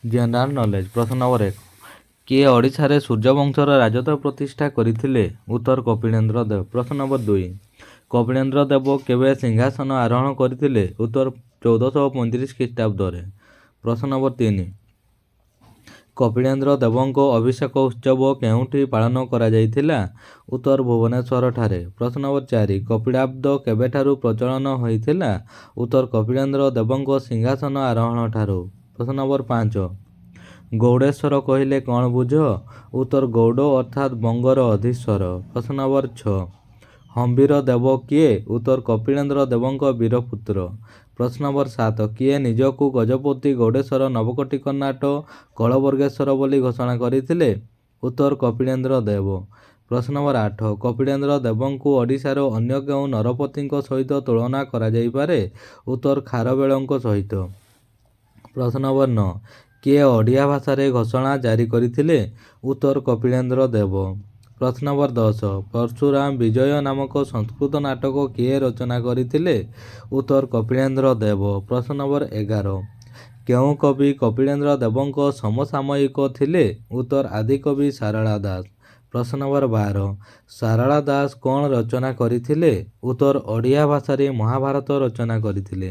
General knowledge. ପ୍ରଶ୍ନ number 1, କିଏ ଓଡ଼ିଶାରେ ସୂର୍ଯ୍ୟବଂଶର ରାଜତ୍ୱ ପ୍ରତିଷ୍ଠା କରିଥିଲେ? ଉତ୍ତର କପିଳେନ୍ଦ୍ର ଦେବ। ପ୍ରଶ୍ନ ନମ୍ବର 2, କପିଳେନ୍ଦ୍ର ଦେବ କେବେ ସିଂହାସନ ଆରୋହଣ କରିଥିଲେ? ଉତ୍ତର 1435 ଖ୍ରୀଷ୍ଟାବ୍ଦରେ। ପ୍ରଶ୍ନ ନମ୍ବର 3, କପିଳେନ୍ଦ୍ର ଦେବଙ୍କ ଅଭିଷେକ ଉତ୍ସବ କେଉଁଠି ପାଳନ କରାଯାଇଥିଲା? ଉତ୍ତର ଭୁବନେଶ୍ୱର ଠାରେ। ପ୍ରଶ୍ନ ନମ୍ବର 4, କପିଳାବ୍ଦ କେବେଠାରୁ ପ୍ରଚଳନ ହୋଇଥିଲା? ଉତ୍ତର କପିଳେନ୍ଦ୍ର ଦେବଙ୍କ ସିଂହାସନ ଆରୋହଣ ଠାରୁ। ପ୍ରଶ୍ନ ନମ୍ବର 5, ଗୌଡ଼େଶ୍ୱର କହିଲେ କ'ଣ ବୁଝ? ଉତ୍ତର ଗୌଡ଼ ଅର୍ଥାତ୍ ବଙ୍ଗର ଅଧୀଶ୍ୱର। ପ୍ରଶ୍ନ ନମ୍ବର 6, ହମ୍ବୀର ଦେବ କିଏ? ଉତ୍ତର କପିଳେନ୍ଦ୍ର ଦେବଙ୍କ ବୀରପୁତ୍ର। ପ୍ରଶ୍ନ ନମ୍ବର 7, କିଏ ନିଜକୁ ଗଜପତି ଗୌଡ଼େଶ୍ୱର ନବକୋଟି କର୍ଣ୍ଣାଟ କଳବର୍ଗେଶ୍ୱର ବୋଲି ଘୋଷଣା କରିଥିଲେ? ଉତ୍ତର କପିଳେନ୍ଦ୍ର ଦେବ। ପ୍ରଶ୍ନ ନମ୍ବର 8, କପିଳେନ୍ଦ୍ର ଦେବଙ୍କୁ ଓଡ଼ିଶାର ଅନ୍ୟ କେଉଁ ନରପତିଙ୍କ ସହିତ ତୁଳନା କରାଯାଇପାରେ? ଉତ୍ତର ଖାରବେଳଙ୍କ ସହିତ। ପ୍ରଶ୍ନ ନମ୍ବର 9, କିଏ ଓଡ଼ିଆ ଭାଷାରେ ଘୋଷଣା ଜାରି କରିଥିଲେ? ଉତ୍ତର କପିଳେନ୍ଦ୍ର ଦେବ। ପ୍ରଶ୍ନ ନମ୍ବର 10, ପରଶୁରାମ ବିଜୟ ନାମକ ସଂସ୍କୃତ ନାଟକ କିଏ ରଚନା କରିଥିଲେ? ଉତ୍ତର କପିଳେନ୍ଦ୍ର ଦେବ। ପ୍ରଶ୍ନ ନମ୍ବର 11, କେଉଁ କବି କପିଳେନ୍ଦ୍ର ଦେବଙ୍କ ସମସାମୟିକ ଥିଲେ? ଉତ୍ତର ଆଦିକବି ସାରଳା ଦାସ। ପ୍ରଶ୍ନ ନମ୍ବର 12, ସାରଳା ଦାସ କ'ଣ ରଚନା କରିଥିଲେ? ଉତ୍ତର ଓଡ଼ିଆ ଭାଷାରେ ମହାଭାରତ ରଚନା କରିଥିଲେ।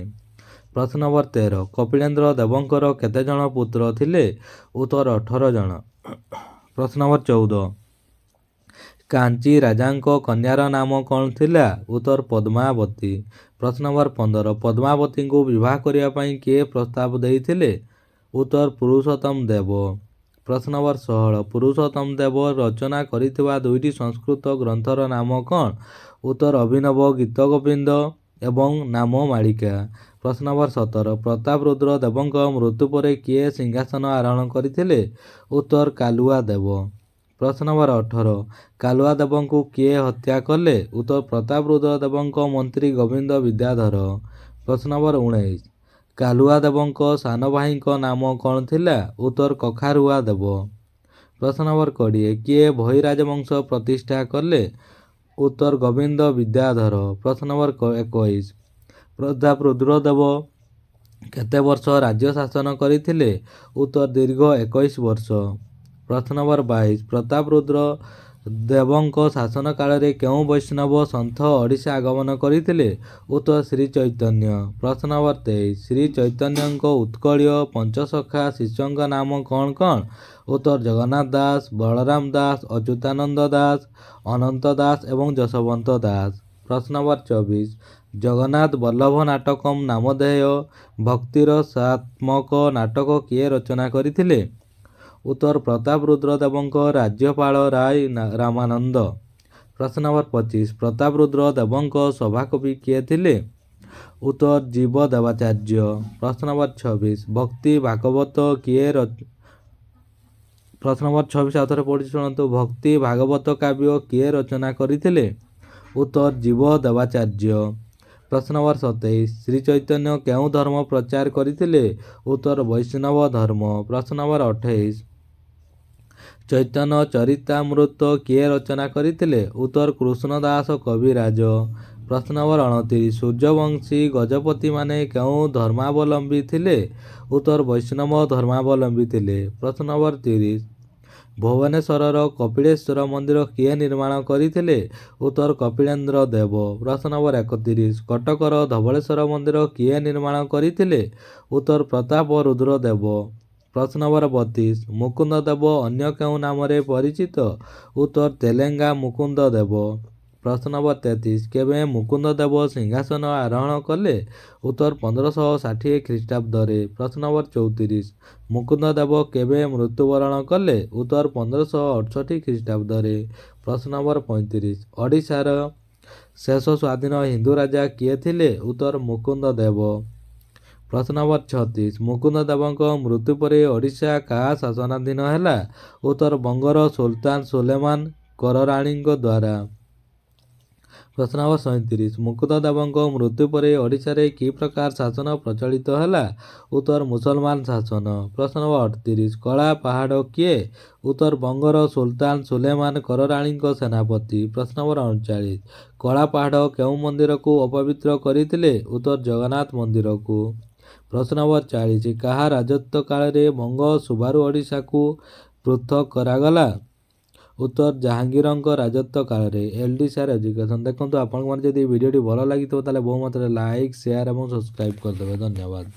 ପ୍ରଶ୍ନ ନମ୍ବର 13, କପିଳେନ୍ଦ୍ର ଦେବଙ୍କର କେତେଜଣ ପୁତ୍ର ଥିଲେ? ଉତ୍ତର 18 ଜଣ। ପ୍ରଶ୍ନ ନମ୍ବର 14, କାଞ୍ଚି ରାଜାଙ୍କ କନ୍ୟାର ନାମ କ'ଣ ଥିଲା? ଉତ୍ତର ପଦ୍ମାବତୀ। ପ୍ରଶ୍ନ ନମ୍ବର 15, ପଦ୍ମାବତୀଙ୍କୁ ବିବାହ କରିବା ପାଇଁ କିଏ ପ୍ରସ୍ତାବ ଦେଇଥିଲେ? ଉତ୍ତର ପୁରୁଷୋତ୍ତମ ଦେବ। ପ୍ରଶ୍ନ ନମ୍ବର 16, ପୁରୁଷୋତ୍ତମ ଦେବ ରଚନା କରିଥିବା ଦୁଇଟି ସଂସ୍କୃତ ଗ୍ରନ୍ଥର ନାମ କ'ଣ? ଉତ୍ତର ଅଭିନବ ଗୀତଗୋବିନ୍ଦ ଏବଂ ନାମ ମାଳିକା। ପ୍ରଶ୍ନ ନମ୍ବର 17, ପ୍ରତାପରୁଦ୍ର ଦେବଙ୍କ ମୃତ୍ୟୁ ପରେ କିଏ ସିଂହାସନ ଆରୋହଣ କରିଥିଲେ? ଉତ୍ତର କାଲୁଆ ଦେବ। ପ୍ରଶ୍ନ ନମ୍ବର 18, କାଲୁଆ ଦେବଙ୍କୁ କିଏ ହତ୍ୟା କଲେ? ଉତ୍ତର ପ୍ରତାପରୁଦ୍ର ଦେବଙ୍କ ମନ୍ତ୍ରୀ ଗୋବିନ୍ଦ ବିଦ୍ୟାଧର। ପ୍ରଶ୍ନ ନମ୍ବର 19, କାଲୁଆ ଦେବଙ୍କ ସାନ ଭାଇଙ୍କ ନାମ କ'ଣ ଥିଲା? ଉତ୍ତର କଖାରୁଆ ଦେବ। ପ୍ରଶ୍ନ ନମ୍ବର 20, କିଏ ଭୋଇ ରାଜବଂଶ ପ୍ରତିଷ୍ଠା କଲେ? ଉତ୍ତର ଗୋବିନ୍ଦ ବିଦ୍ୟାଧର। ପ୍ରଶ୍ନ ନମ୍ବର 21, ପ୍ରତାପରୁଦ୍ର ଦେବ କେତେ ବର୍ଷ ରାଜ୍ୟ ଶାସନ କରିଥିଲେ? ଉତ୍ତର ଦୀର୍ଘ 21 ବର୍ଷ। ପ୍ରଶ୍ନ ନମ୍ବର 22, ପ୍ରତାପରୁଦ୍ର ଦେବଙ୍କ ଶାସନ କାଳରେ କେଉଁ ବୈଷ୍ଣବ ସନ୍ଥ ଓଡ଼ିଶା ଆଗମନ କରିଥିଲେ? ଉତ୍ତର ଶ୍ରୀ ଚୈତନ୍ୟ। ପ୍ରଶ୍ନ ନମ୍ବର 23, ଶ୍ରୀ ଚୈତନ୍ୟଙ୍କ ଉତ୍କଳୀୟ ପଞ୍ଚସଖା ଶିଷ୍ୟଙ୍କ ନାମ କ'ଣ କ'ଣ? ଉତ୍ତର ଜଗନ୍ନାଥ ଦାସ, ବଳରାମ ଦାସ, ଅଚ୍ୟୁତାନନ୍ଦ ଦାସ, ଅନନ୍ତ ଦାସ ଏବଂ ଯଶବନ୍ତ ଦାସ। ପ୍ରଶ୍ନ ନମ୍ବର 24, ଜଗନ୍ନାଥ ବଲ୍ଲଭ ନାଟକମ୍ ନାମଧେୟ ଭକ୍ତିରସାତ୍ମକ ନାଟକ କିଏ ରଚନା କରିଥିଲେ? ଉତ୍ତର ପ୍ରତାପରୁଦ୍ର ଦେବଙ୍କ ରାଜ୍ୟପାଳ ରାୟ ରାମାନନ୍ଦ। ପ୍ରଶ୍ନ ନମ୍ବର 25, ପ୍ରତାପରୁଦ୍ର ଦେବଙ୍କ ସଭାକବି କିଏ ଥିଲେ? ଉତ୍ତର ଜୀବ ଦେବାଚାର୍ଯ୍ୟ। ପ୍ରଶ୍ନ ନମ୍ବର 26, ଭକ୍ତି ଭାଗବତ କିଏ ପ୍ରଶ୍ନ ନମ୍ବର 26 ଆଉଥରେ ପଢ଼ି ଶୁଣନ୍ତୁ। ଭକ୍ତି ଭାଗବତ କାବ୍ୟ କିଏ ରଚନା କରିଥିଲେ? ଉତ୍ତର ଜୀବ ଦେବାଚାର୍ଯ୍ୟ। ପ୍ରଶ୍ନ ନମ୍ବର 27, ଶ୍ରୀ ଚୈତନ୍ୟ କେଉଁ ଧର୍ମ ପ୍ରଚାର କରିଥିଲେ? ଉତ୍ତର ବୈଷ୍ଣବ ଧର୍ମ। ପ୍ରଶ୍ନ ନମ୍ବର 28, ଚୈତନ୍ୟ ଚରିତାମୃତ କିଏ ରଚନା କରିଥିଲେ? ଉତ୍ତର କୃଷ୍ଣ ଦାସ କବିରାଜ। ପ୍ରଶ୍ନ ନମ୍ବର 29, ସୂର୍ଯ୍ୟବଂଶୀ ଗଜପତିମାନେ କେଉଁ ଧର୍ମାବଲମ୍ବୀ ଥିଲେ? ଉତ୍ତର ବୈଷ୍ଣବ ଧର୍ମାବଲମ୍ବୀ ଥିଲେ। ପ୍ରଶ୍ନ ନମ୍ବର 30, ଭୁବନେଶ୍ୱରର କପିଳେଶ୍ୱର ମନ୍ଦିର କିଏ ନିର୍ମାଣ କରିଥିଲେ? ଉତ୍ତର କପିଳେନ୍ଦ୍ର ଦେବ। ପ୍ରଶ୍ନ ନମ୍ବର 31, କଟକର ଧବଳେଶ୍ୱର ମନ୍ଦିର କିଏ ନିର୍ମାଣ କରିଥିଲେ? ଉତ୍ତର ପ୍ରତାପରୁଦ୍ର ଦେବ। ପ୍ରଶ୍ନ ନମ୍ବର 32, ମୁକୁନ୍ଦ ଦେବ ଅନ୍ୟ କେଉଁ ନାମରେ ପରିଚିତ? ଉତ୍ତର ତେଲେଙ୍ଗା ମୁକୁନ୍ଦ ଦେବ। ପ୍ରଶ୍ନ ନମ୍ବର 33, କେବେ ମୁକୁନ୍ଦ ଦେବ ସିଂହାସନ ଆରୋହଣ କଲେ? ଉତ୍ତର 1560 ଖ୍ରୀଷ୍ଟାବ୍ଦରେ। ପ୍ରଶ୍ନ ନମ୍ବର 34, ମୁକୁନ୍ଦ ଦେବ କେବେ ମୃତ୍ୟୁବରଣ କଲେ? ଉତ୍ତର 1568 ଖ୍ରୀଷ୍ଟାବ୍ଦରେ। ପ୍ରଶ୍ନ ନମ୍ବର 35, ଓଡ଼ିଶାର ଶେଷ ସ୍ୱାଧୀନ ହିନ୍ଦୁ ରାଜା କିଏ ଥିଲେ? ଉତ୍ତର ମୁକୁନ୍ଦ ଦେବ। ପ୍ରଶ୍ନ ନମ୍ବର 36, ମୁକୁନ୍ଦ ଦେବଙ୍କ ମୃତ୍ୟୁ ପରେ ଓଡ଼ିଶା କାହା ଶାସନାଧୀନ ହେଲା? ଉତ୍ତର ବଙ୍ଗର ସୁଲତାନ ସୁଲେମାନ କରରାଣୀଙ୍କ ଦ୍ୱାରା। ପ୍ରଶ୍ନ ନମ୍ବର 37, ମୁକୁନ୍ଦ ଦେବଙ୍କ ମୃତ୍ୟୁ ପରେ ଓଡ଼ିଶାରେ କି ପ୍ରକାର ଶାସନ ପ୍ରଚଳିତ ହେଲା? ଉତ୍ତର ମୁସଲମାନ ଶାସନ। ପ୍ରଶ୍ନ ନମ୍ବର 38, କଳା ପାହାଡ଼ କିଏ? ଉତ୍ତର ବଙ୍ଗର ସୁଲତାନ ସୁଲେମାନ କରରାଣୀଙ୍କ ସେନାପତି। ପ୍ରଶ୍ନ ନମ୍ବର 39, କଳା ପାହାଡ଼ କେଉଁ ମନ୍ଦିରକୁ ଅପବିତ୍ର କରିଥିଲେ? ଉତ୍ତର ଜଗନ୍ନାଥ ମନ୍ଦିରକୁ। प्रश्न नंबर 40 काहा राजत्व काल रे बंग सुबारु ओडिशा को पृथक करागला उत्तर जहांगीर राजत्व काल रे एलडी सार एजुकेशन। देखो आपण मैंने जब वीडियो भल लगी ताले बहु मात्रा लाइक शेयर और सब्सक्राइब करदे। धन्यवाद।